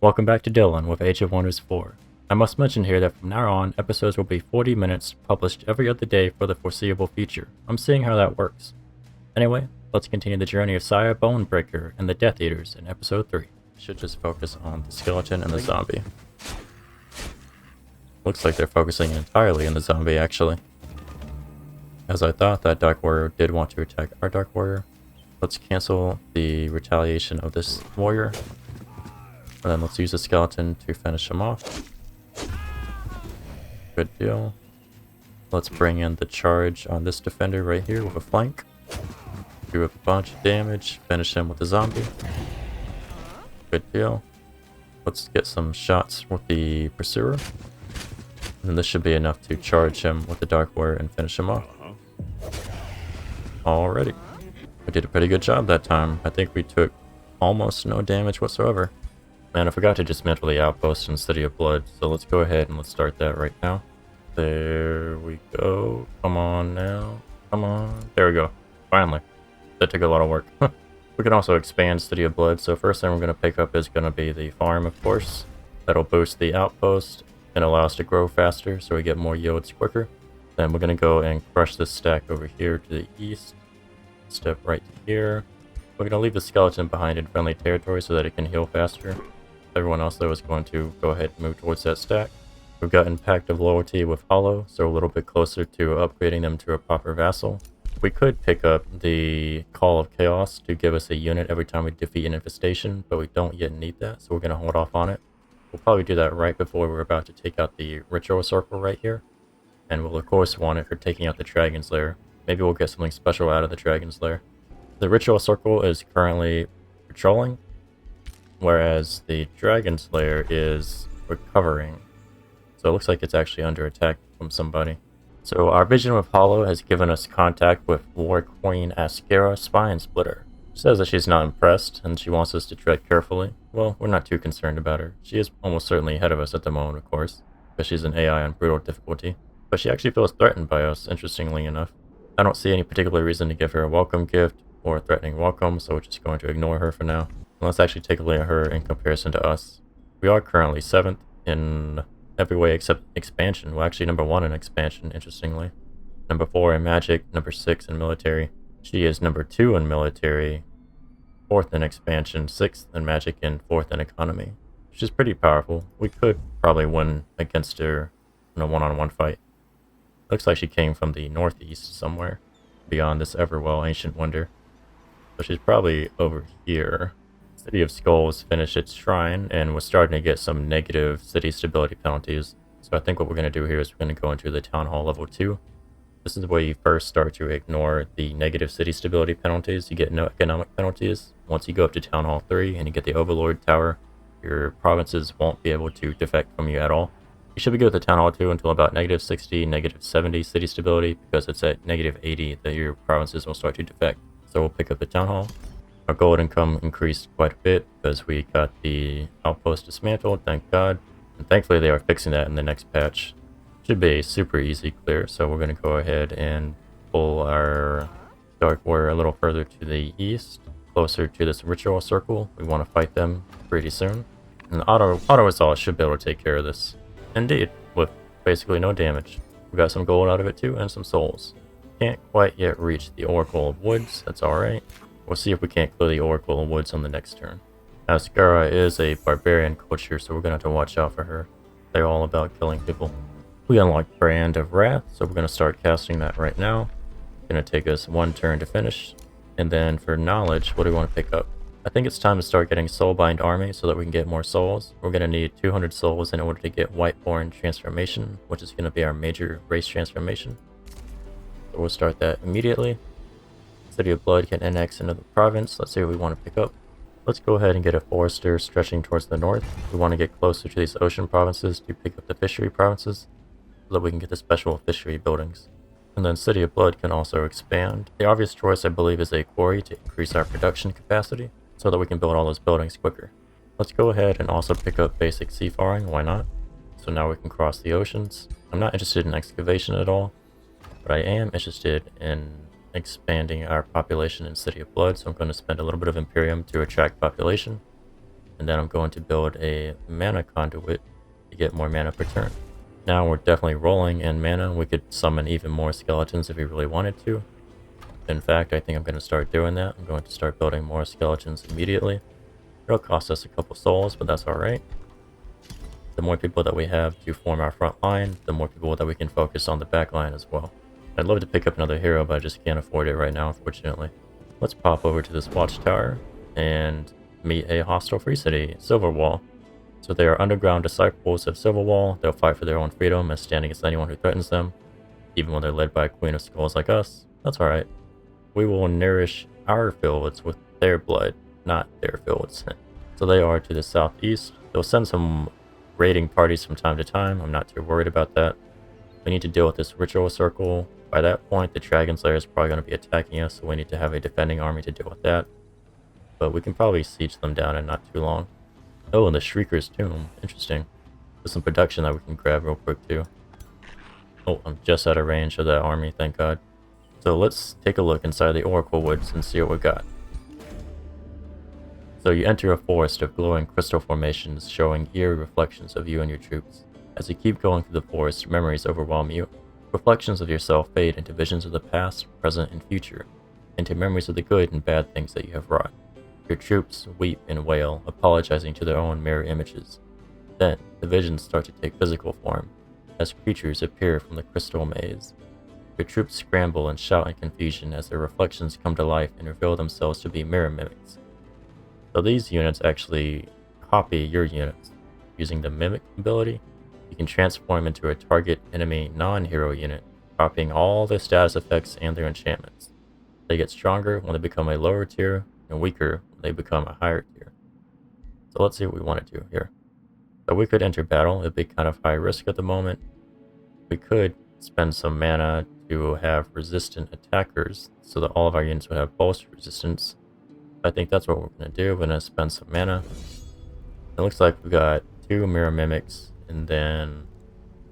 Welcome back to Dylan with Age of Wonders 4. I must mention here that from now on, episodes will be 40 minutes, published every other day for the foreseeable future. I'm seeing how that works. Anyway, let's continue the journey of Saiya Bonebreaker and the Deatheaters in episode 3. Should just focus on the skeleton and the zombie. Looks like they're focusing entirely on the zombie actually. As I thought, that Dark Warrior did want to attack our Dark Warrior. Let's cancel the retaliation of this warrior. And then let's use the skeleton to finish him off. Good deal. Let's bring in the charge on this defender right here with a flank. Do a bunch of damage, finish him with the zombie. Good deal. Let's get some shots with the pursuer. And this should be enough to charge him with the Dark Warrior and finish him off. Alrighty. We did a pretty good job that time. I think we took almost no damage whatsoever. Man, I forgot to dismantle the outpost in City of Blood, so let's go ahead and let's start that right now. There we go. Come on now. Come on. There we go. Finally. That took a lot of work. We can also expand City of Blood, so first thing we're going to pick up is going to be the farm, of course. That'll boost the outpost and allow us to grow faster so we get more yields quicker. Then we're going to go and crush this stack over here to the east. Step right here. We're going to leave the skeleton behind in friendly territory so that it can heal faster. Everyone else though is going to go ahead and move towards that stack. We've got Pact of Loyalty with Hollow, so a little bit closer to upgrading them to a proper vassal. We could pick up the Call of Chaos to give us a unit every time we defeat an infestation, but we don't yet need that, so we're going to hold off on it. We'll probably do that right before we're about to take out the Ritual Circle right here. And we'll of course want it for taking out the Dragon's Lair. Maybe we'll get something special out of the Dragon's Lair. The Ritual Circle is currently patrolling, whereas the Dragon's Lair is recovering. So it looks like it's actually under attack from somebody. So our vision with Hollow has given us contact with War Queen Ascara Spine Splitter. She says that she's not impressed and she wants us to tread carefully. Well, we're not too concerned about her. She is almost certainly ahead of us at the moment, of course, because she's an AI on brutal difficulty. But she actually feels threatened by us, interestingly enough. I don't see any particular reason to give her a welcome gift or a threatening welcome, so we're just going to ignore her for now. And let's actually take a look at her in comparison to us. We are currently 7th in every way except expansion. Well, actually number 1 in expansion, interestingly. Number 4 in magic, number 6 in military. She is number 2 in military, 4th in expansion, 6th in magic, and 4th in economy. Which is pretty powerful. We could probably win against her in a one-on-one fight. Looks like she came from the northeast somewhere, beyond this Everwell ancient wonder. So she's probably over here. City of Skulls finished its shrine, and we're starting to get some negative city stability penalties. So I think what we're going to do here is we're going to go into the Town Hall level 2. This is where you first start to ignore the negative city stability penalties. You get no economic penalties. Once you go up to Town Hall 3 and you get the Overlord Tower, your provinces won't be able to defect from you at all. You should be good with the Town Hall 2 until about negative 60, negative 70 city stability, because it's at negative 80 that your provinces will start to defect. So we'll pick up the Town Hall. Our gold income increased quite a bit because we got the outpost dismantled, thank God. And thankfully they are fixing that in the next patch. Should be a super easy clear, so we're going to go ahead and pull our Dark Warrior a little further to the east, closer to this Ritual Circle. We want to fight them pretty soon. And the auto assault should be able to take care of this. Indeed, with basically no damage. We got some gold out of it too, and some souls. Can't quite yet reach the Oracle of Woods, that's alright. We'll see if we can't clear the Oracle of Woods on the next turn. Ascara is a barbarian culture, so we're going to have to watch out for her. They're all about killing people. We unlocked Brand of Wrath, so we're going to start casting that right now. It's going to take us 1 turn to finish. And then for knowledge, what do we want to pick up? I think it's time to start getting Soulbind Army so that we can get more souls. We're going to need 200 souls in order to get Whiteborn Transformation, which is going to be our major race transformation. So we'll start that immediately. City of Blood can annex into the province. Let's see what we want to pick up. Let's go ahead and get a Forester stretching towards the north. We want to get closer to these ocean provinces to pick up the fishery provinces so that we can get the special fishery buildings. And then City of Blood can also expand. The obvious choice, I believe, is a quarry to increase our production capacity, so that we can build all those buildings quicker. Let's go ahead and also pick up basic seafaring, why not? So now we can cross the oceans. I'm not interested in excavation at all, but I am interested in expanding our population in City of Blood, so I'm going to spend a little bit of Imperium to attract population. and then I'm going to build a mana conduit to get more mana per turn. Now we're definitely rolling in mana. We could summon even more skeletons if we really wanted to. In fact, I think I'm going to start doing that. I'm going to start building more skeletons immediately. It'll cost us a couple souls, but that's alright. The more people that we have to form our front line, the more people that we can focus on the back line as well. I'd love to pick up another hero, but I just can't afford it right now, unfortunately. Let's pop over to this watchtower and meet a hostile free city, Silverwall. So they are underground disciples of Silverwall. They'll fight for their own freedom and stand against anyone who threatens them, even when they're led by a Queen of Skulls like us. That's alright. We will nourish our fields with their blood, not their fields. So they are to the southeast. They'll send some raiding parties from time to time. I'm not too worried about that. We need to deal with this ritual circle. By that point, the Dragon Slayer is probably going to be attacking us, so we need to have a defending army to deal with that. But we can probably siege them down in not too long. Oh, and the Shrieker's Tomb. Interesting. There's some production that we can grab real quick too. Oh, I'm just out of range of that army, thank God. So let's take a look inside the Oracle Woods and see what we got. So you enter a forest of glowing crystal formations showing eerie reflections of you and your troops. As you keep going through the forest, memories overwhelm you. Reflections of yourself fade into visions of the past, present, and future, into memories of the good and bad things that you have wrought. Your troops weep and wail, apologizing to their own mirror images. Then, the visions start to take physical form, as creatures appear from the crystal maze. Your troops scramble and shout in confusion as their reflections come to life and reveal themselves to be mirror mimics. So these units actually copy your units. Using the Mimic ability, you can transform into a target enemy non-hero unit, copying all their status effects and their enchantments. They get stronger when they become a lower tier, and weaker when they become a higher tier. So let's see what we want to do here. So we could enter battle. It'd be kind of high risk at the moment. We could spend some mana to have resistant attackers, so that all of our units would have pulse resistance. I think that's what we're going to do. We're going to spend some mana. It looks like we got 2 Mirror Mimics, and then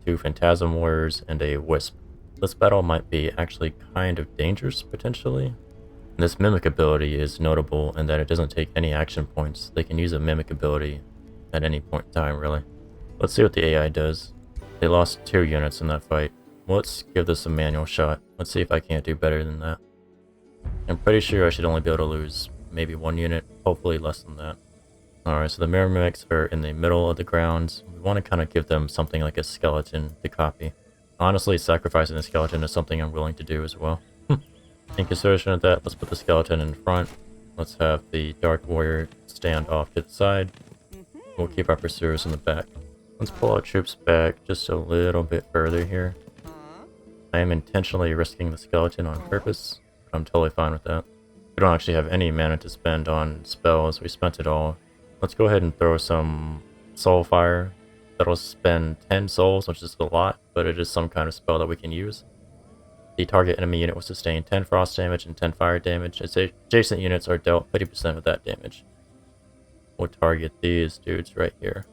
2 Phantasm Warriors, and a Wisp. This battle might be actually kind of dangerous, potentially. This Mimic ability is notable in that it doesn't take any action points. They can use a Mimic ability at any point in time, really. Let's see what the AI does. They lost 2 units in that fight. Well, let's give this a manual shot. Let's see if I can't do better than that. I'm pretty sure I should only be able to lose maybe 1 unit, hopefully less than that. Alright, so the Mirror Mimics are in the middle of the grounds. We want to kind of give them something like a skeleton to copy. Honestly, sacrificing the skeleton is something I'm willing to do as well. In consideration of that, let's put the skeleton in front. Let's have the Dark Warrior stand off to the side. We'll keep our pursuers in the back. Let's pull our troops back just a little bit further here. I am intentionally risking the skeleton on purpose. I'm totally fine with that. We don't actually have any mana to spend on spells. We spent it all. Let's go ahead and throw some Soul Fire. That'll spend 10 souls, which is a lot, but it is some kind of spell that we can use. The target enemy unit will sustain 10 frost damage and 10 fire damage. Its adjacent units are dealt 50% of that damage. We'll target these dudes right here.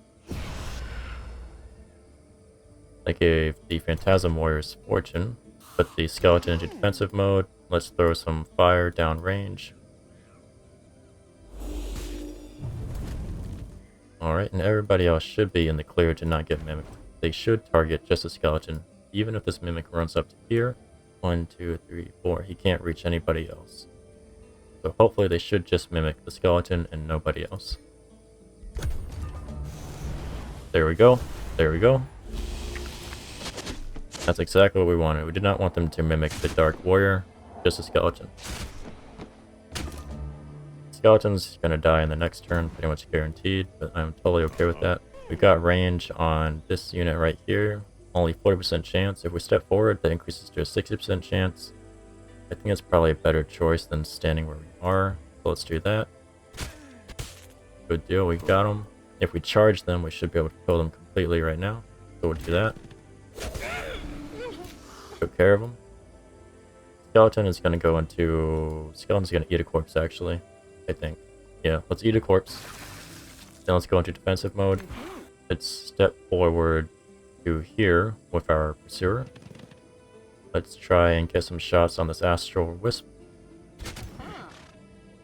I gave the Phantasm Warriors Fortune. Put the skeleton into defensive mode. Let's throw some fire down range. Alright, and everybody else should be in the clear to not get mimicked. They should target just a skeleton, even if this mimic runs up to here. 1, 2, 3, 4. He can't reach anybody else. So hopefully they should just mimic the skeleton and nobody else. There we go. There we go. That's exactly what we wanted. We did not want them to mimic the Dark Warrior, just a skeleton. Skeleton's gonna die in the next turn, pretty much guaranteed, but I'm totally okay with that. We got range on this unit right here. Only 40% chance. If we step forward, that increases to a 60% chance. I think it's probably a better choice than standing where we are. So let's do that. Good deal, we got them. If we charge them, we should be able to kill them completely right now. So we'll do that. Took care of them. Skeleton is going to go into... Skeleton's going to eat a corpse, actually. I think. Yeah, let's eat a corpse. Then let's go into defensive mode. Let's step forward to here with our pursuer. Let's try and get some shots on this Astral Wisp.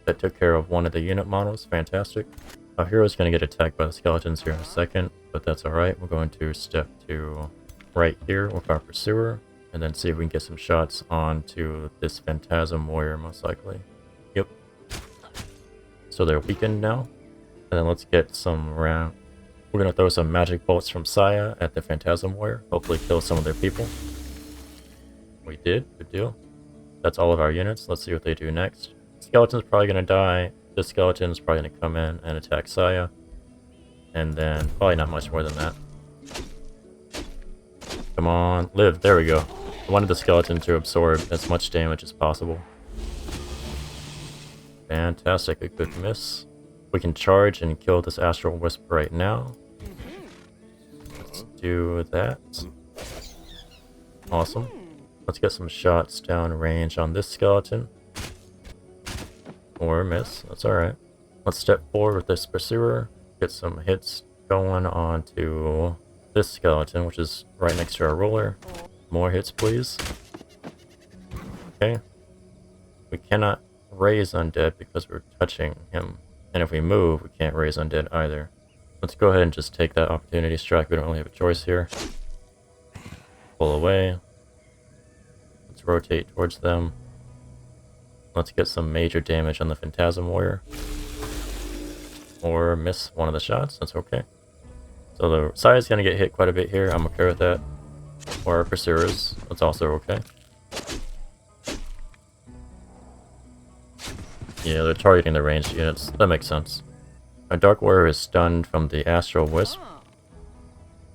That took care of one of the unit models. Fantastic. Our hero's going to get attacked by the skeletons here in a second, but that's alright. We're going to step to right here with our pursuer, and then see if we can get some shots onto this Phantasm Warrior, most likely. Yep. So they're weakened now. And then let's get some round. We're going to throw some magic bolts from Saiya at the Phantasm Warrior. Hopefully kill some of their people. We did. Good deal. That's all of our units. Let's see what they do next. Skeleton's probably going to die. This skeleton's probably going to come in and attack Saiya. And then probably not much more than that. Come on. Live. There we go. I wanted the skeleton to absorb as much damage as possible. Fantastic. A good miss. We can charge and kill this Astral Wisp right now. Let's do that. Awesome. Let's get some shots down range on this skeleton. Or miss. That's alright. Let's step forward with this pursuer. Get some hits going onto this skeleton, which is right next to our ruler. More hits, please. Okay. We cannot raise undead because we're touching him. And if we move, we can't raise undead either. Let's go ahead and just take that opportunity strike. We don't really have a choice here. Pull away. Let's rotate towards them. Let's get some major damage on the Phantasm Warrior. Or miss one of the shots. That's okay. So the Saiya's going to get hit quite a bit here. I'm okay with that. Or our Pursuers. That's also okay. Yeah, they're targeting the ranged units. That makes sense. Our Dark Warrior is stunned from the Astral Wisp.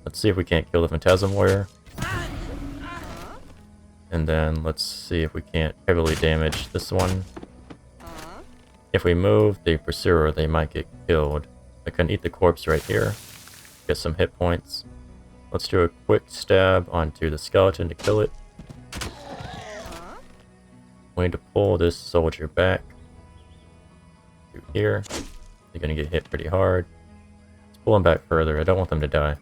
Let's see if we can't kill the Phantasm Warrior. And then let's see if we can't heavily damage this one. If we move the Pursuer, they might get killed. I can eat the corpse right here. Get some hit points. Let's do a quick stab onto the skeleton to kill it. We need to pull this soldier back. To here. They're gonna get hit pretty hard. Let's pull them back further. I don't want them to die.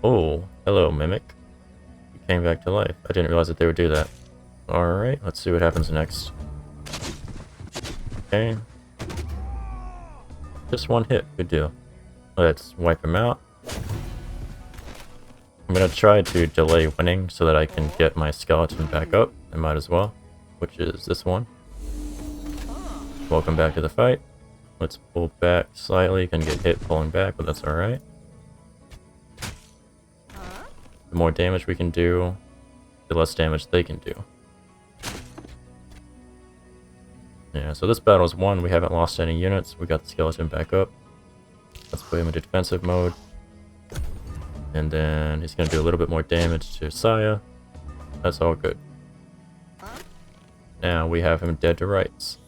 Oh, hello, Mimic. You came back to life. I didn't realize that they would do that. Alright, let's see what happens next. Okay. Just one hit. Good deal. Let's wipe him out. I'm gonna try to delay winning so that I can get my skeleton back up. I might as well. Which is this one. Welcome back to the fight. Let's pull back slightly. Can get hit pulling back, but that's alright. The more damage we can do, the less damage they can do. Yeah, so this battle's won. We haven't lost any units. We got the skeleton back up. Let's put him into defensive mode. And then he's going to do a little bit more damage to Saiya. That's all good. Now we have him dead to rights.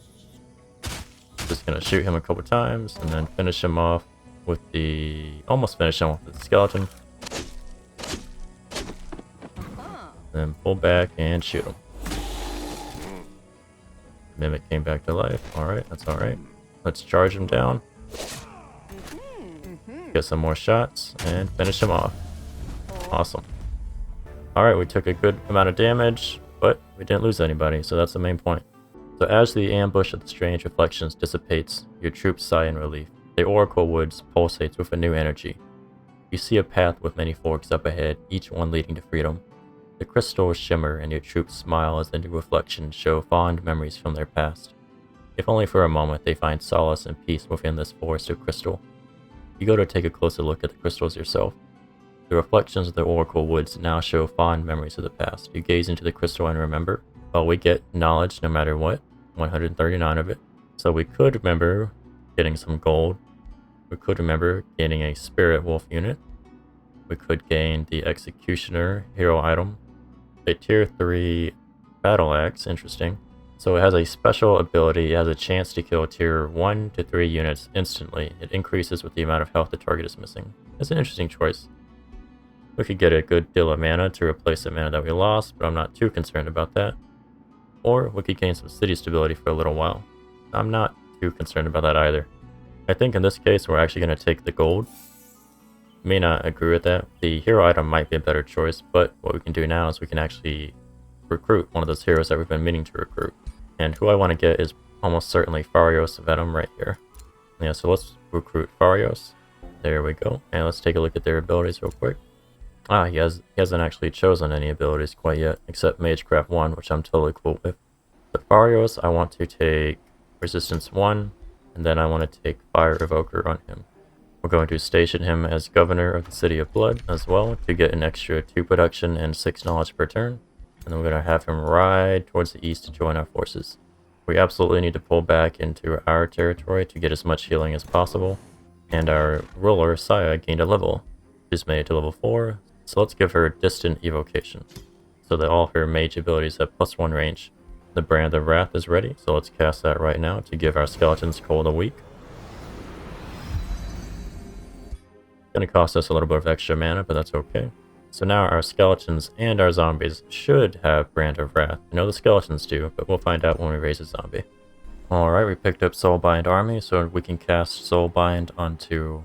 Just going to shoot him a couple times and then finish him off with the... Almost finish him off with the skeleton. Then pull back and shoot him. Mimic came back to life. Alright, that's alright. Let's charge him down. Get some more shots and finish him off. Awesome. Alright, we took a good amount of damage, but we didn't lose anybody, so that's the main point. So as the ambush of the strange reflections dissipates, your troops sigh in relief. The Oracle Woods pulsates with a new energy. You see a path with many forks up ahead, each one leading to freedom. The crystals shimmer and your troops smile as the new reflections show fond memories from their past. If only for a moment, they find solace and peace within this forest of crystal. You go to take a closer look at the crystals yourself. The reflections of the Oracle Woods now show fond memories of the past. You gaze into the crystal and remember. Well, we get knowledge no matter what. 139 of it. So we could remember getting some gold. We could remember gaining a Spirit Wolf unit. We could gain the Executioner hero item. A tier 3 battle axe, interesting. So it has a special ability. It has a chance to kill tier 1 to 3 units instantly. It increases with the amount of health the target is missing. It's an interesting choice. We could get a good deal of mana to replace the mana that we lost, but I'm not too concerned about that. Or we could gain some city stability for a little while. I'm not too concerned about that either. I think in this case we're actually going to take the gold. May not agree with that. The hero item might be a better choice, but what we can do now is we can actually recruit one of those heroes that we've been meaning to recruit. And who I want to get is almost certainly Farios Venom right here. Yeah, so let's recruit Farios. There we go. And let's take a look at their abilities real quick. He hasn't actually chosen any abilities quite yet, except Magecraft 1, which I'm totally cool with. The Farios, I want to take Resistance 1, and then I want to take Fire Evoker on him. We're going to station him as Governor of the City of Blood as well to get an extra 2 production and 6 knowledge per turn. And then we're going to have him ride towards the east to join our forces. We absolutely need to pull back into our territory to get as much healing as possible. And our ruler, Saiya, gained a level. She's made it to level 4, so let's give her Distant Evocation, so that all her mage abilities have +1 range. The Brand of Wrath is ready, so let's cast that right now to give our skeletons cold a week. It's going to cost us a little bit of extra mana, but that's okay. So now our skeletons and our zombies should have Brand of Wrath. I know the skeletons do, but we'll find out when we raise a zombie. Alright, we picked up Soulbind Army, so we can cast Soulbind onto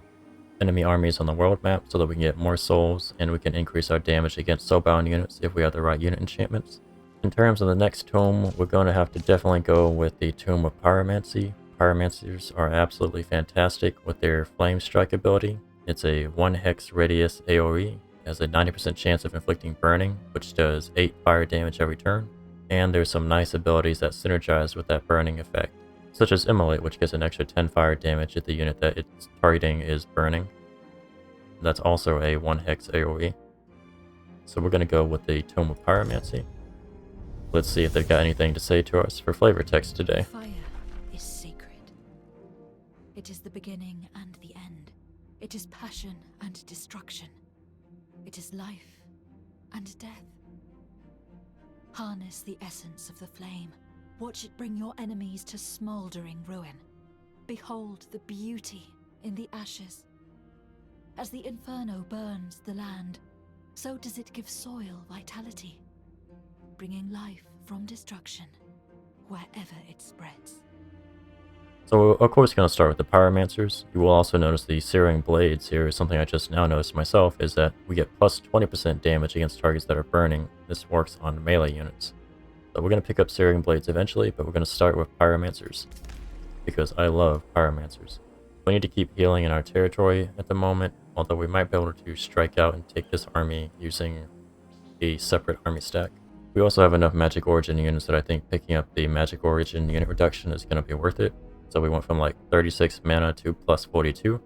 enemy armies on the world map so that we can get more souls and we can increase our damage against soulbound units if we have the right unit enchantments. In terms of the next tome, we're going to have to definitely go with the Tome of Pyromancy. Pyromancers are absolutely fantastic with their Flame Strike ability. It's a 1 hex radius AoE, has a 90% chance of inflicting burning, which does 8 fire damage every turn, and there's some nice abilities that synergize with that burning effect, such as Immolate, which gets an extra 10 fire damage if the unit that it's targeting is burning. That's also a 1 hex AoE. So we're going to go with the Tome of Pyromancy. Let's see if they've got anything to say to us for flavor text today. Fire is sacred. It is the beginning and the end. It is passion and destruction. It is life and death. Harness the essence of the flame. Watch it bring your enemies to smoldering ruin. Behold the beauty in the ashes. As the inferno burns the land, so does it give soil vitality, bringing life from destruction wherever it spreads. So we're of course going to start with the Pyromancers. You will also notice the Searing Blades here. Something I just now noticed myself is that we get plus 20% damage against targets that are burning. This works on melee units. So we're going to pick up Searing Blades eventually, but we're going to start with Pyromancers, because I love Pyromancers. We need to keep healing in our territory at the moment, although we might be able to strike out and take this army using a separate army stack. We also have enough Magic Origin units that I think picking up the Magic Origin unit reduction is going to be worth it. So we went from like 36 mana to plus 42.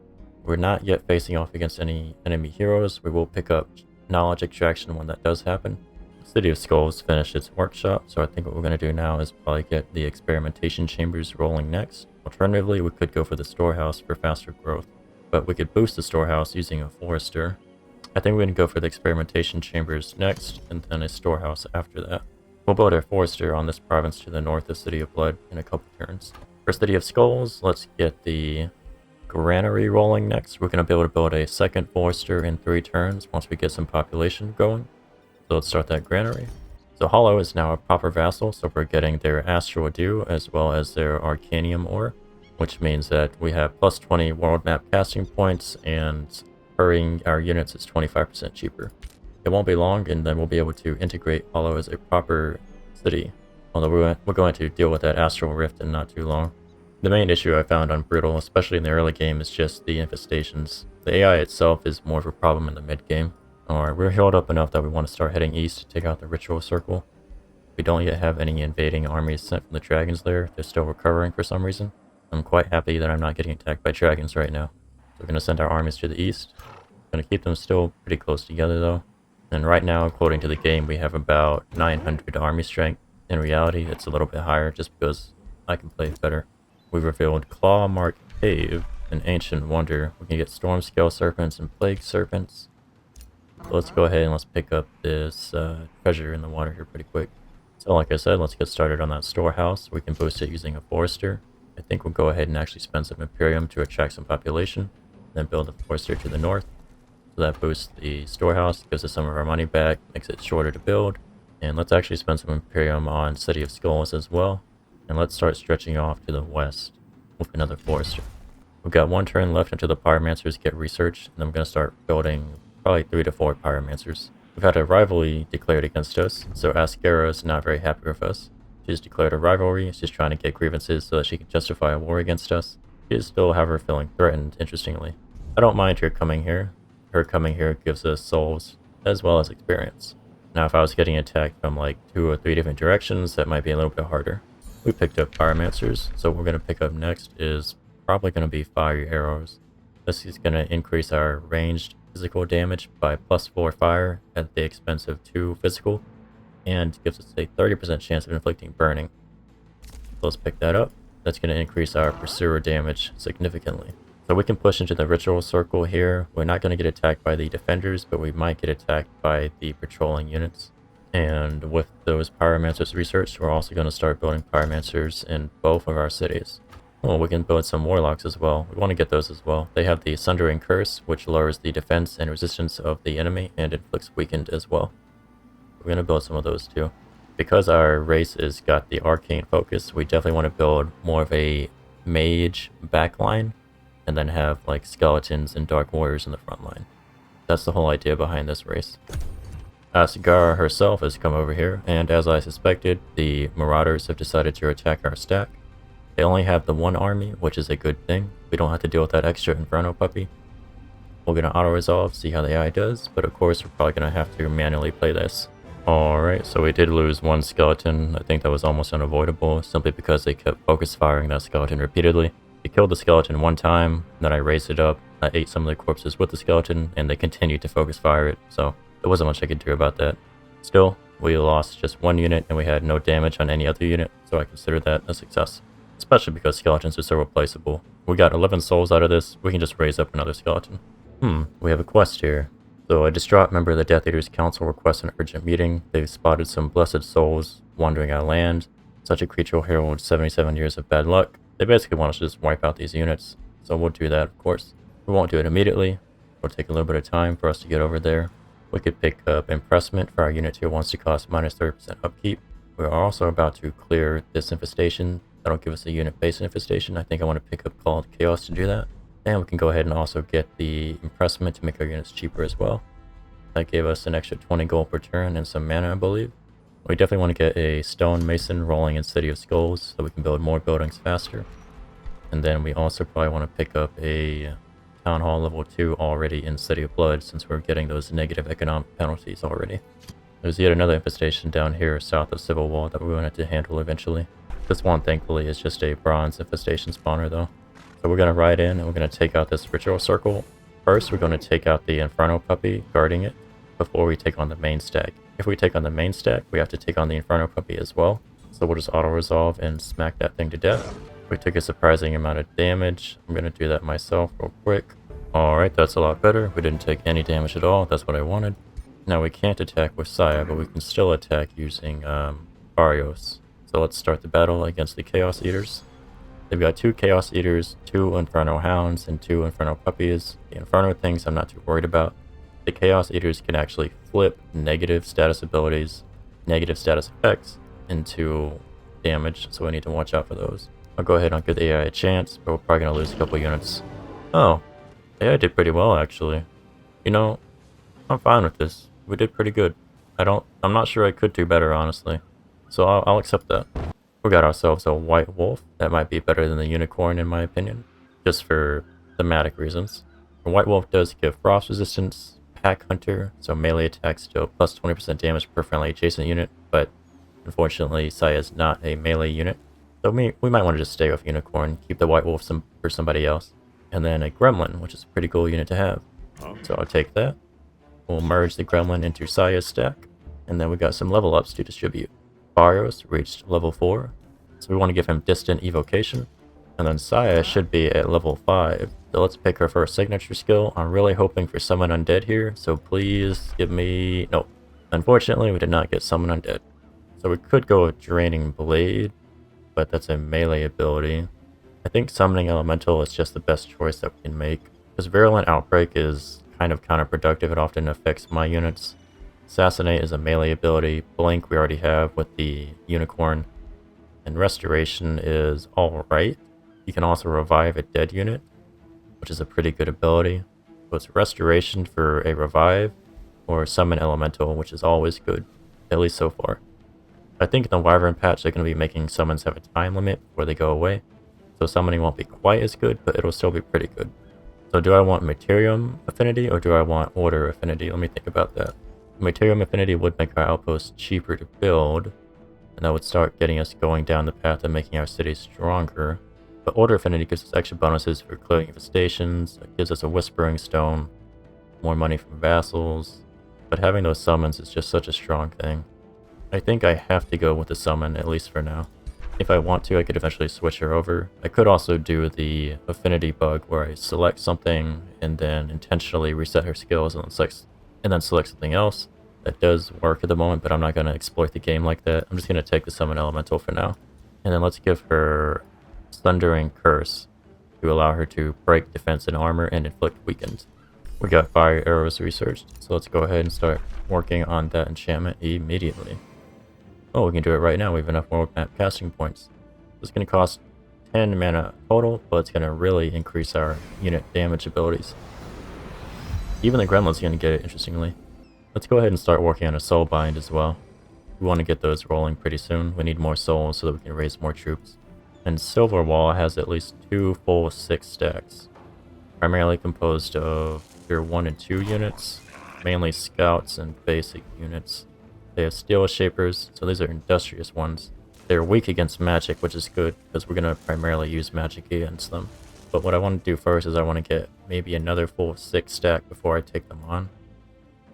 We're not yet facing off against any enemy heroes. We will pick up Knowledge Extraction when that does happen. City of Skulls finished its workshop, so I think what we're going to do now is probably get the Experimentation Chambers rolling next. Alternatively, we could go for the Storehouse for faster growth, but we could boost the Storehouse using a Forester. I think we're going to go for the Experimentation Chambers next, and then a Storehouse after that. We'll build our Forester on this province to the north of City of Blood in a couple turns. For City of Skulls, let's get the Granary rolling next. We're going to be able to build a second Forester in 3 turns once we get some population going. So let's start that Granary. So Hollow is now a proper vassal, so we're getting their Astral Dew as well as their Arcanium Ore, which means that we have plus 20 world map casting points, and hurrying our units is 25% cheaper. It won't be long, and then we'll be able to integrate Hollow as a proper city, although we're going to deal with that Astral Rift in not too long. The main issue I found on Brutal, especially in the early game, is just the infestations. The AI itself is more of a problem in the mid game. Alright, we're healed up enough that we want to start heading east to take out the Ritual Circle. We don't yet have any invading armies sent from the Dragon's Lair. They're still recovering for some reason. I'm quite happy that I'm not getting attacked by dragons right now. So we're going to send our armies to the east. Going to keep them still pretty close together though. And right now, according to the game, we have about 900 army strength. In reality, it's a little bit higher just because I can play it better. We've revealed Claw Mark Cave, an ancient wonder. We can get Storm Scale Serpents and Plague Serpents. So let's go ahead and let's pick up this treasure in the water here pretty quick. So like I said, let's get started on that Storehouse. We can boost it using a Forester. I think we'll go ahead and actually spend some Imperium to attract some population, then build a Forester to the north. So that boosts the Storehouse, gives us some of our money back, makes it shorter to build. And let's actually spend some Imperium on City of Skulls as well. And let's start stretching off to the west with another Forester. We've got 1 turn left until the Pyromancers get researched, and then I'm going to start building probably 3 to 4 Pyromancers. We've had a rivalry declared against us, so Ascara is not very happy with us. She's declared a rivalry, she's trying to get grievances so that she can justify a war against us. She is still, however, feeling threatened, interestingly. I don't mind her coming here. Her coming here gives us souls as well as experience. Now, if I was getting attacked from like 2 or 3 different directions, that might be a little bit harder. We picked up Pyromancers, so what we're going to pick up next is probably going to be fire arrows. This is going to increase our ranged physical damage by +4 fire at the expense of 2 physical, and gives us a 30% chance of inflicting burning. So let's pick that up. That's going to increase our pursuer damage significantly. So we can push into the ritual circle here. We're not going to get attacked by the defenders, but we might get attacked by the patrolling units. And with those Pyromancers research, we're also going to start building Pyromancers in both of our cities. Well, we can build some Warlocks as well. We want to get those as well. They have the Sundering Curse, which lowers the defense and resistance of the enemy and inflicts weakened as well. We're going to build some of those too. Because our race has got the Arcane Focus, we definitely want to build more of a mage backline, and then have like skeletons and dark warriors in the front line. That's the whole idea behind this race. Sigara herself has come over here, and as I suspected, the Marauders have decided to attack our stack. They only have the 1 army, which is a good thing. We don't have to deal with that extra Inferno puppy. We're going to auto-resolve, see how the AI does, but of course we're probably going to have to manually play this. Alright, so we did lose 1 skeleton. I think that was almost unavoidable, simply because they kept focus firing that skeleton repeatedly. They killed the skeleton 1 time, then I raised it up, I ate some of the corpses with the skeleton, and they continued to focus fire it, so there wasn't much I could do about that. Still, we lost just 1 unit, and we had no damage on any other unit, so I consider that a success. Especially because skeletons are so replaceable. We got 11 souls out of this, we can just raise up another skeleton. We have a quest here. So a distraught member of the Deatheaters Council requests an urgent meeting. They've spotted some blessed souls wandering our land. Such a creature will herald 77 years of bad luck. They basically want us to just wipe out these units. So we'll do that, of course. We won't do it immediately. It'll take a little bit of time for us to get over there. We could pick up Impressment for our unit who wants to cost -30% upkeep. We are also about to clear this infestation. That'll give us a unit-based infestation. I think I want to pick up Called Chaos to do that. And we can go ahead and also get the Impressment to make our units cheaper as well. That gave us an extra 20 gold per turn and some mana, I believe. We definitely want to get a Stone Mason rolling in City of Skulls so we can build more buildings faster. And then we also probably want to pick up a Town Hall level 2 already in City of Blood, since we're getting those negative economic penalties already. There's yet another infestation down here south of Civil Wall that we're going to have to handle eventually. This one, thankfully, is just a bronze infestation spawner though. So we're going to ride in and we're going to take out this ritual circle. First, we're going to take out the Inferno puppy guarding it before we take on the main stack. If we take on the main stack, we have to take on the Inferno puppy as well. So we'll just auto-resolve and smack that thing to death. We took a surprising amount of damage. I'm going to do that myself real quick. Alright, that's a lot better. We didn't take any damage at all. That's what I wanted. Now we can't attack with Saiya, but we can still attack using Barrios. So let's start the battle against the Chaos Eaters. They've got 2 Chaos Eaters, 2 Inferno Hounds, and 2 Inferno Puppies. The Inferno things I'm not too worried about. The Chaos Eaters can actually flip negative status abilities, negative status effects, into damage, so we need to watch out for those. I'll go ahead and give the AI a chance, but we're probably going to lose a couple units. Oh, AI did pretty well actually. You know, I'm fine with this. We did pretty good. I'm not sure I could do better, honestly. So I'll accept that. We got ourselves a White Wolf. That might be better than the Unicorn in my opinion, just for thematic reasons. The White Wolf does give Frost Resistance, Pack Hunter, so melee attacks deal plus 20% damage per friendly adjacent unit, but unfortunately Saiya is not a melee unit. So we might want to just stay with Unicorn, keep the White Wolf for somebody else. And then a Gremlin, which is a pretty cool unit to have. So I'll take that. We'll merge the Gremlin into Saiya's stack, and then we got some level ups to distribute. Barrios reached level 4, so we want to give him Distant Evocation, and then Saiya should be at level 5, so let's pick her first signature skill. I'm really hoping for Summon Undead here, so please give me... Nope. Unfortunately, we did not get Summon Undead. So we could go with Draining Blade, but that's a melee ability. I think Summoning Elemental is just the best choice that we can make, because Virulent Outbreak is kind of counterproductive. It often affects my units. Assassinate is a melee ability. Blink we already have with the Unicorn. And Restoration is alright. You can also revive a dead unit, which is a pretty good ability. So it's Restoration for a revive, or Summon Elemental, which is always good, at least so far. I think in the Wyvern patch they're going to be making summons have a time limit before they go away. So summoning won't be quite as good, but it'll still be pretty good. So do I want Materium Affinity or do I want Order Affinity? Let me think about that. Materium Affinity would make our outposts cheaper to build, and that would start getting us going down the path of making our cities stronger. But Order Affinity gives us extra bonuses for clearing infestations, it gives us a Whispering Stone, more money from vassals, but having those summons is just such a strong thing. I think I have to go with the summon, at least for now. If I want to, I could eventually switch her over. I could also do the affinity bug where I select something and then intentionally reset her skills and then select something else. That does work at the moment, but I'm not going to exploit the game like that. I'm just going to take the summon elemental for now. And then let's give her Sundering Curse to allow her to break defense and armor and inflict weakened. We got fire arrows researched, so let's go ahead and start working on that enchantment immediately. Oh, we can do it right now. We have enough world map casting points. It's going to cost 10 mana total, but it's going to really increase our unit damage abilities. Even the gremlin's going to get it, interestingly. Let's go ahead and start working on a soul bind as well. We want to get those rolling pretty soon. We need more souls so that we can raise more troops. And Silver Wall has at least 2 full 6 stacks. Primarily composed of tier 1 and 2 units, mainly scouts and basic units. They have steel shapers, so these are industrious ones. They're weak against magic, which is good, because we're going to primarily use magic against them. But what I want to do first is I want to get maybe another full 6 stack before I take them on.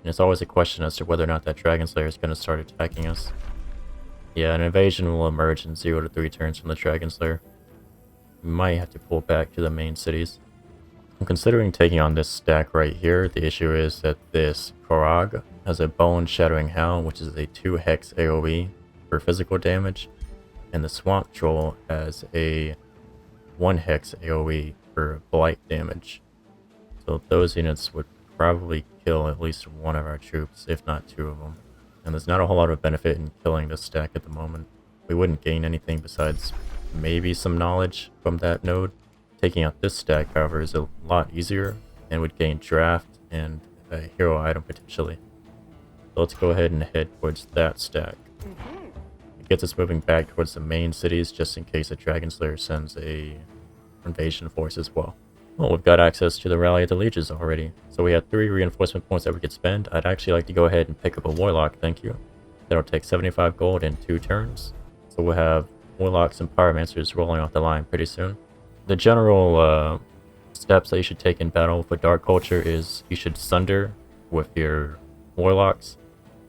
And it's always a question as to whether or not that Dragon Slayer is going to start attacking us. Yeah, an invasion will emerge in 0 to 3 turns from the Dragon Slayer. We might have to pull back to the main cities. I'm considering taking on this stack right here. The issue is that this Korag has a Bone Shattering Howl, which is a 2 hex AoE for physical damage, and the Swamp Troll has a 1 hex AoE for blight damage. So those units would probably kill at least one of our troops, if not 2 of them. And there's not a whole lot of benefit in killing this stack at the moment. We wouldn't gain anything besides maybe some knowledge from that node. Taking out this stack, however, is a lot easier and would gain draft and a hero item potentially. So let's go ahead and head towards that stack. It gets us moving back towards the main cities just in case a Dragon Slayer sends a invasion force as well. Well, we've got access to the Rally of the Lieges already. So we had 3 reinforcement points that we could spend. I'd actually like to go ahead and pick up a Warlock, thank you. That'll take 75 gold in 2 turns. So we'll have Warlocks and Pyromancers rolling off the line pretty soon. The general steps that you should take in battle for Dark Culture is you should Sunder with your Warlocks,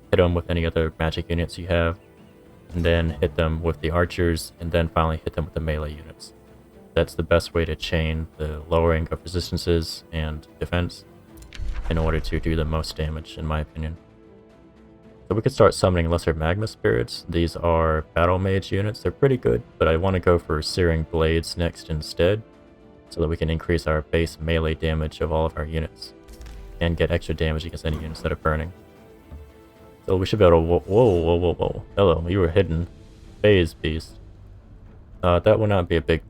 hit them with any other magic units you have, and then hit them with the Archers, and then finally hit them with the melee units. That's the best way to chain the lowering of resistances and defense in order to do the most damage, in my opinion. So we could start summoning Lesser Magma Spirits. These are Battle Mage units. They're pretty good, but I want to go for Searing Blades next instead, so that we can increase our base melee damage of all of our units and get extra damage against any units that are burning. So we should be able to... Whoa. Hello, you were hidden. Phase Beast. That would not be a big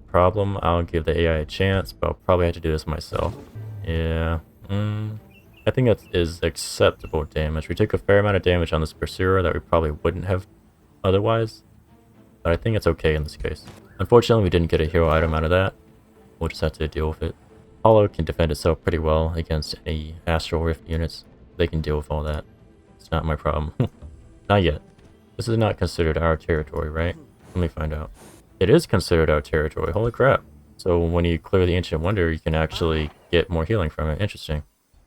problem. I'll give the AI a chance, but I'll probably have to do this myself. Yeah. I think that is acceptable damage. We took a fair amount of damage on this Pursuer that we probably wouldn't have otherwise, but I think it's okay in this case. Unfortunately, we didn't get a hero item out of that. We'll just have to deal with it. Hollow can defend itself pretty well against any Astral Rift units. They can deal with all that. It's not my problem. Not yet. This is not considered our territory, right? Let me find out. It is considered our territory. Holy crap. So when you clear the Ancient Wonder, you can actually get more healing from it. Interesting.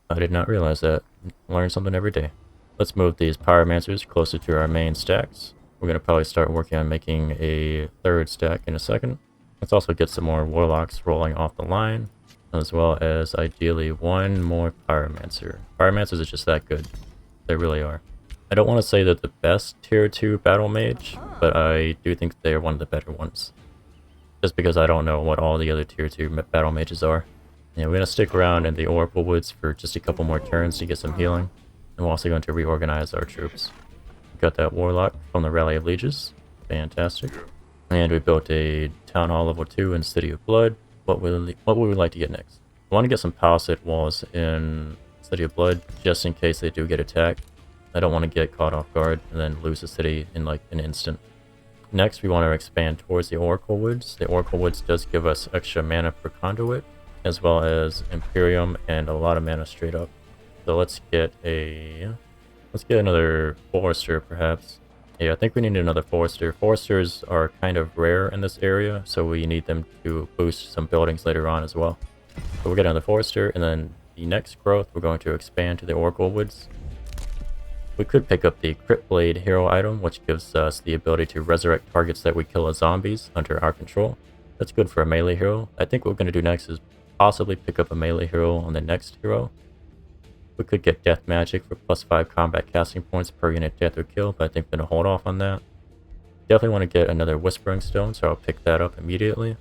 I did not realize that. Learn something every day. Let's move these Pyromancers closer to our main stacks. We're going to probably start working on making a 3rd stack in a second. Let's also get some more Warlocks rolling off the line, as well as ideally 1 more Pyromancer. Pyromancers are just that good. They really are. I don't want to say they're the best tier 2 battle mage, but I do think they're one of the better ones. Just because I don't know what all the other tier 2 battle mages are. Yeah, we're going to stick around in the Oracle Woods for just a couple more turns to get some healing. And we're also going to reorganize our troops. We got that Warlock from the Rally of Lieges. Fantastic. And we built a Town Hall level 2 in City of Blood. What would we like to get next? I want to get some Palisade walls in City of Blood, just in case they do get attacked. I don't want to get caught off guard and then lose the city in like an instant. Next, we want to expand towards the Oracle Woods. The Oracle Woods does give us extra mana per conduit, as well as Imperium and a lot of mana straight up. So let's get another Forester, perhaps. Yeah, I think we need another Forester. Foresters are kind of rare in this area, so we need them to boost some buildings later on as well. So we'll get another Forester, and then the next growth, we're going to expand to the Oracle Woods. We could pick up the Crypt Blade hero item, which gives us the ability to resurrect targets that we kill as zombies under our control. That's good for a melee hero. I think what we're going to do next is possibly pick up a melee hero on the next hero. We could get Death Magic for +5 combat casting points per unit death or kill, but I think I'm going to hold off on that. Definitely want to get another Whispering Stone, so I'll pick that up immediately.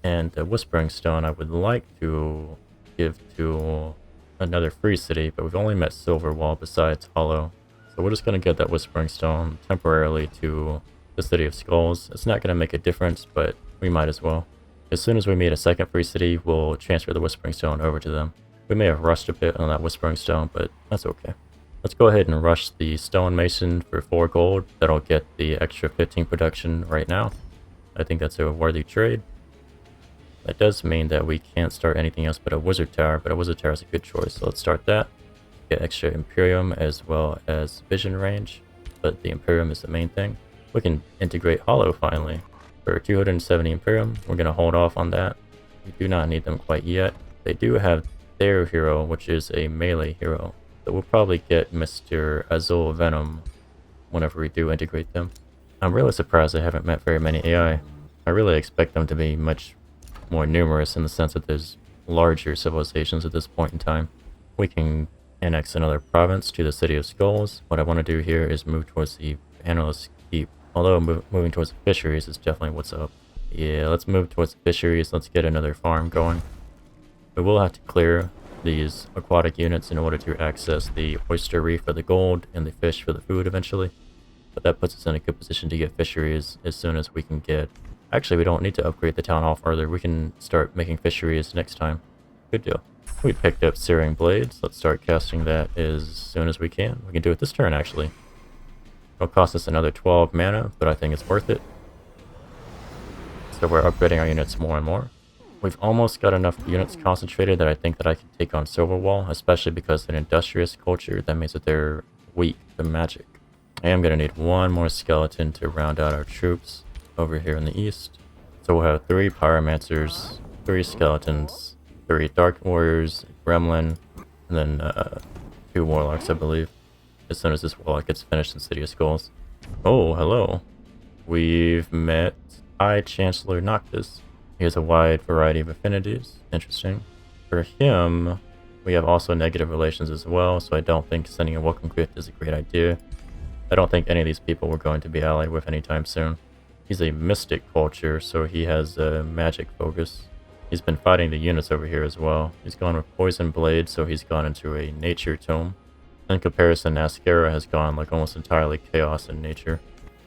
And the Whispering Stone I would like to give to another free city, but we've only met Silverwall besides Hollow. So we're just going to get that Whispering Stone temporarily to the City of Skulls. It's not going to make a difference, but we might as well. As soon as we meet a second free city, we'll transfer the Whispering Stone over to them. We may have rushed a bit on that Whispering Stone, but that's okay. Let's go ahead and rush the Stone Mason for 4 gold. That'll get the extra 15 production right now. I think that's a worthy trade. That does mean that we can't start anything else but a Wizard Tower, but a Wizard Tower is a good choice, so let's start that. Get extra Imperium as well as vision range, but the Imperium is the main thing. We can integrate Hollow finally. For 270 Imperium, we're going to hold off on that. We do not need them quite yet. They do have their hero, which is a melee hero, so we'll probably get Mr. Azul Venom whenever we do integrate them. I'm really surprised I haven't met very many AI. I really expect them to be much more numerous in the sense that there's larger civilizations at this point in time. We can annex another province to the City of Skulls. What I want to do here is move towards the Analyst Keep. Although moving towards the fisheries is definitely what's up. Yeah, let's move towards the fisheries. Let's get another farm going. We will have to clear these aquatic units in order to access the oyster reef for the gold and the fish for the food eventually. But that puts us in a good position to get fisheries as soon as we can get... Actually, we don't need to upgrade the town hall further. We can start making fisheries next time. Good deal. We picked up Searing Blades. Let's start casting that as soon as we can. We can do it this turn, actually. It'll cost us another 12 mana, but I think it's worth it. So we're upgrading our units more and more. We've almost got enough units concentrated that I think that I can take on Silverwall, especially because they're an industrious culture. That means that they're weak to magic. I am going to need one more skeleton to round out our troops over here in the east. So we'll have 3 Pyromancers, 3 Skeletons, 3 Dark Warriors, Gremlin, and then 2 Warlocks, I believe, as soon as this Warlock gets finished in City of Skulls. Oh, hello. We've met High Chancellor Noctis. He has a wide variety of affinities. Interesting. For him, we have also negative relations as well, so I don't think sending a Welcome Gift is a great idea. I don't think any of these people we're going to be allied with anytime soon. He's a mystic culture, so he has a magic focus. He's been fighting the units over here as well. He's gone with Poison Blade, so he's gone into a nature tome. In comparison, Ascara has gone like almost entirely chaos in nature.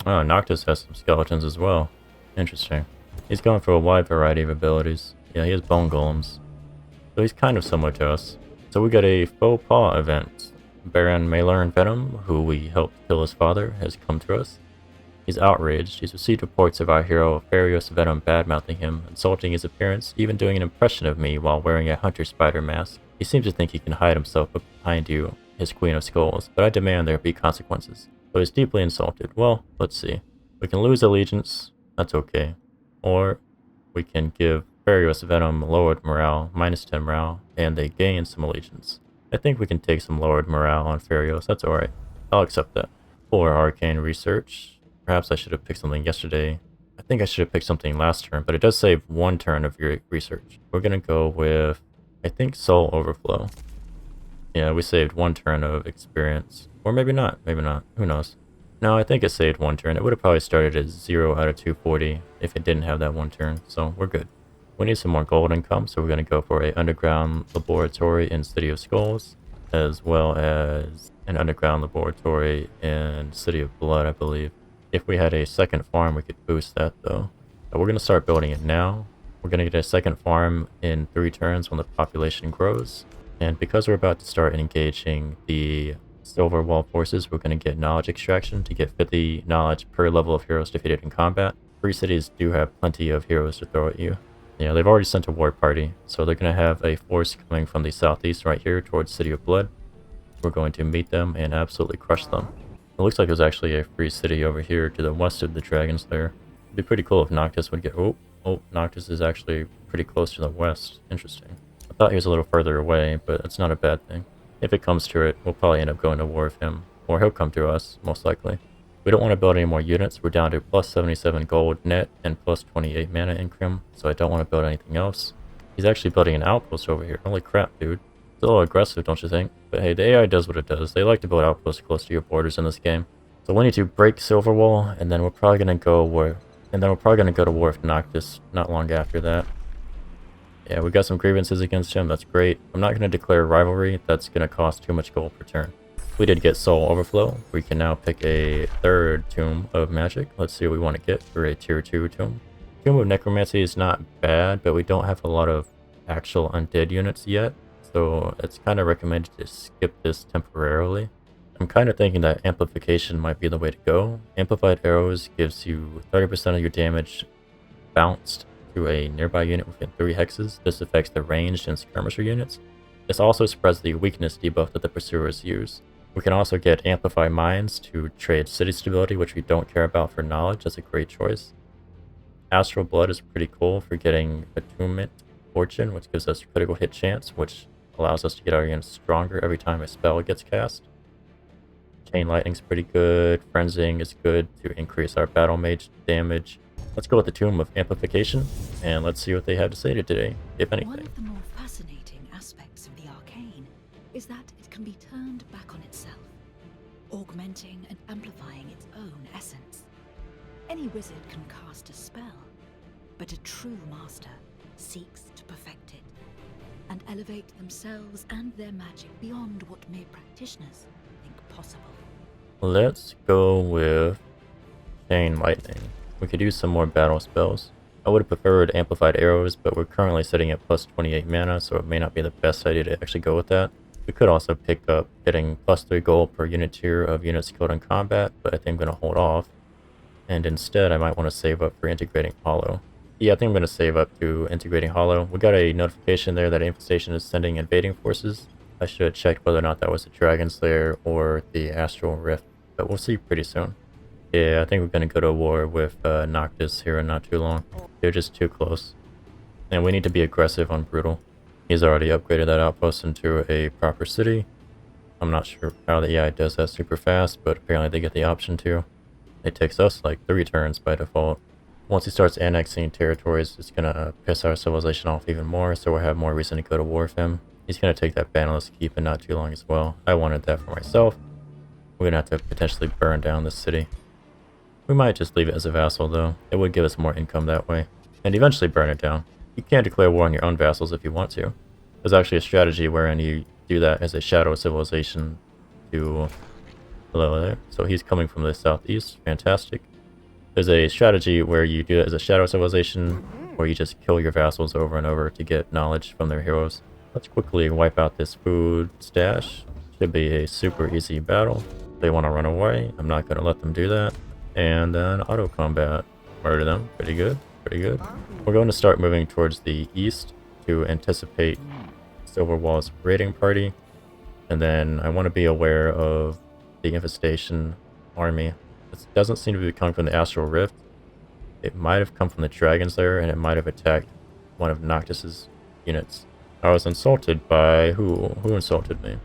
Oh, Noctis has some skeletons as well. Interesting. He's gone for a wide variety of abilities. Yeah, he has bone golems. So he's kind of similar to us. So we got a faux pas event. Baron Malern Venom, who we helped kill his father, has come to us. He's outraged. He's received reports of our hero Farius Venom badmouthing him, insulting his appearance, even doing an impression of me while wearing a hunter spider mask. He seems to think he can hide himself behind you, his Queen of Skulls, but I demand there be consequences. So he's deeply insulted. Well, let's see. We can lose allegiance. That's okay. Or we can give Farius Venom lowered morale, -10 morale, and they gain some allegiance. I think we can take some lowered morale on Farius. That's alright. I'll accept that. For Arcane Research, perhaps I should have picked something yesterday. I think I should have picked something last turn, but it does save 1 turn of your research. We're going to go with, I think, Soul Overflow. Yeah, we saved 1 turn of experience. Or maybe not. Maybe not. Who knows? No, I think it saved 1 turn. It would have probably started at 0 out of 240 if it didn't have that 1 turn. So we're good. We need some more gold income, so we're going to go for an underground laboratory in City of Skulls, as well as an underground laboratory in City of Blood, I believe. If we had a second farm, we could boost that, though. But we're going to start building it now. We're going to get a second farm in 3 turns when the population grows. And because we're about to start engaging the Silver Wall forces, we're going to get knowledge extraction to get 50 knowledge per level of heroes defeated in combat. Free cities do have plenty of heroes to throw at you. Yeah, they've already sent a war party, so they're going to have a force coming from the southeast right here towards City of Blood. We're going to meet them and absolutely crush them. It looks like there's actually a free city over here to the west of the Dragon's Lair. It'd be pretty cool if Noctis would get... Oh, Noctis is actually pretty close to the west. Interesting. I thought he was a little further away, but it's not a bad thing. If it comes to it, we'll probably end up going to war with him. Or he'll come to us, most likely. We don't want to build any more units. We're down to plus 77 gold net and plus 28 mana income, so I don't want to build anything else. He's actually building an outpost over here. Holy crap, dude. It's a little aggressive, don't you think? But hey, the AI does what it does. They like to build outposts close to your borders in this game. So we need to break Silver Wall, and then we're probably going to go war. And then we're probably going to go to war with Noctis not long after that. Yeah, we got some grievances against him. That's great. I'm not going to declare rivalry. That's going to cost too much gold per turn. We did get Soul Overflow. We can now pick a third Tomb of Magic. Let's see what we want to get for a tier 2 tomb. Tomb of Necromancy is not bad, but we don't have a lot of actual undead units yet. So it's kind of recommended to skip this temporarily. I'm kind of thinking that Amplification might be the way to go. Amplified Arrows gives you 30% of your damage bounced to a nearby unit within 3 hexes. This affects the ranged and skirmisher units. This also spreads the weakness debuff that the pursuers use. We can also get Amplify Mines to trade city stability, which we don't care about for knowledge. That's a great choice. Astral Blood is pretty cool for getting Attunement Fortune, which gives us critical hit chance, which allows us to get our units stronger every time a spell gets cast. Chain Lightning's pretty good. Frenzying is good to increase our Battle Mage damage. Let's go with the Tomb of Amplification, and let's see what they have to say today, if anything. One of the more fascinating aspects of the Arcane is that it can be turned back on itself, augmenting and amplifying its own essence. Any wizard can cast a spell, but a true master seeks to perfect it and elevate themselves and their magic beyond what mere practitioners think possible. Let's go with Chain Lightning. We could use some more battle spells. I would have preferred Amplified Arrows, but we're currently sitting at plus 28 mana, so it may not be the best idea to actually go with that. We could also pick up getting plus 3 gold per unit tier of units killed in combat, but I think I'm going to hold off. And instead, I might want to save up for Integrating Hollow. Yeah, I think I'm going to save up to Integrating Hollow. We got a notification there that Infestation is sending invading forces. I should have checked whether or not that was the Dragon's Lair or the Astral Rift, but we'll see pretty soon. Yeah, I think we're going to go to war with Noctis here in not too long. They're just too close. And we need to be aggressive on Brutal. He's already upgraded that outpost into a proper city. I'm not sure how the AI does that super fast, but apparently they get the option to. It takes us like 3 turns by default. Once he starts annexing territories, it's going to piss our civilization off even more, so we'll have more reason to go to war with him. He's going to take that Bannerless Keep in not too long as well. I wanted that for myself. We're going to have to potentially burn down this city. We might just leave it as a vassal though. It would give us more income that way. And eventually burn it down. You can declare war on your own vassals if you want to. There's actually a strategy wherein you do that as a shadow civilization to below there. So he's coming from the southeast. Fantastic. There's a strategy where you do it as a shadow civilization where you just kill your vassals over and over to get knowledge from their heroes. Let's quickly wipe out this food stash. Should be a super easy battle. If they want to run away, I'm not going to let them do that. And then auto combat. Murder them. Pretty good. Pretty good. We're going to start moving towards the east to anticipate Silver Wall's raiding party. And then I want to be aware of the Infestation army. This doesn't seem to be coming from the Astral Rift. It might have come from the Dragon's Lair, and it might have attacked one of Noctis's units. I was insulted by... Who insulted me?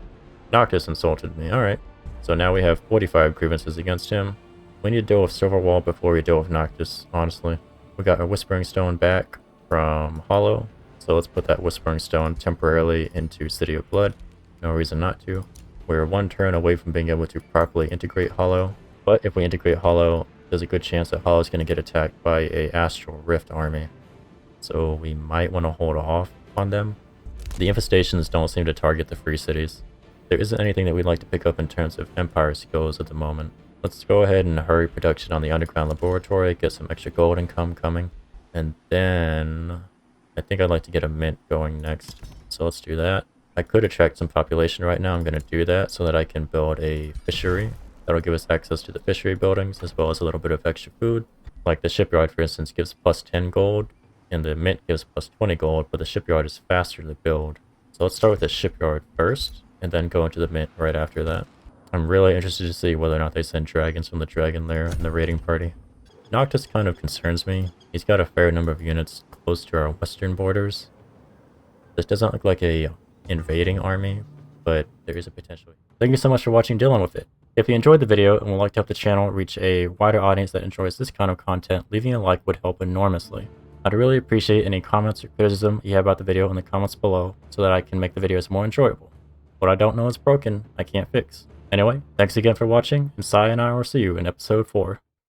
Noctis insulted me. Alright. So now we have 45 grievances against him. We need to deal with Silver Wall before we deal with Noctis, honestly. We got a Whispering Stone back from Hollow. So let's put that Whispering Stone temporarily into City of Blood. No reason not to. We're 1 turn away from being able to properly integrate Hollow. But if we integrate Hollow, there's a good chance that Hollow is going to get attacked by a Astral Rift army. So we might want to hold off on them. The Infestations don't seem to target the free cities. There isn't anything that we'd like to pick up in terms of Empire skills at the moment. Let's go ahead and hurry production on the Underground Laboratory, get some extra gold income coming. And then I think I'd like to get a mint going next. So let's do that. I could attract some population right now. I'm going to do that so that I can build a fishery. That'll give us access to the fishery buildings as well as a little bit of extra food. Like the shipyard, for instance, gives plus 10 gold, and the mint gives plus 20 gold, but the shipyard is faster to build. So let's start with the shipyard first, and then go into the mint right after that. I'm really interested to see whether or not they send dragons from the dragon lair in the raiding party. Noctis kind of concerns me. He's got a fair number of units close to our western borders. This doesn't look like a invading army, but there is a potential. Thank you so much for watching Dyllin With It. If you enjoyed the video and would like to help the channel reach a wider audience that enjoys this kind of content, leaving a like would help enormously. I'd really appreciate any comments or criticism you have about the video in the comments below so that I can make the videos more enjoyable. What I don't know is broken, I can't fix. Anyway, thanks again for watching, and Saiya and I will see you in episode 4.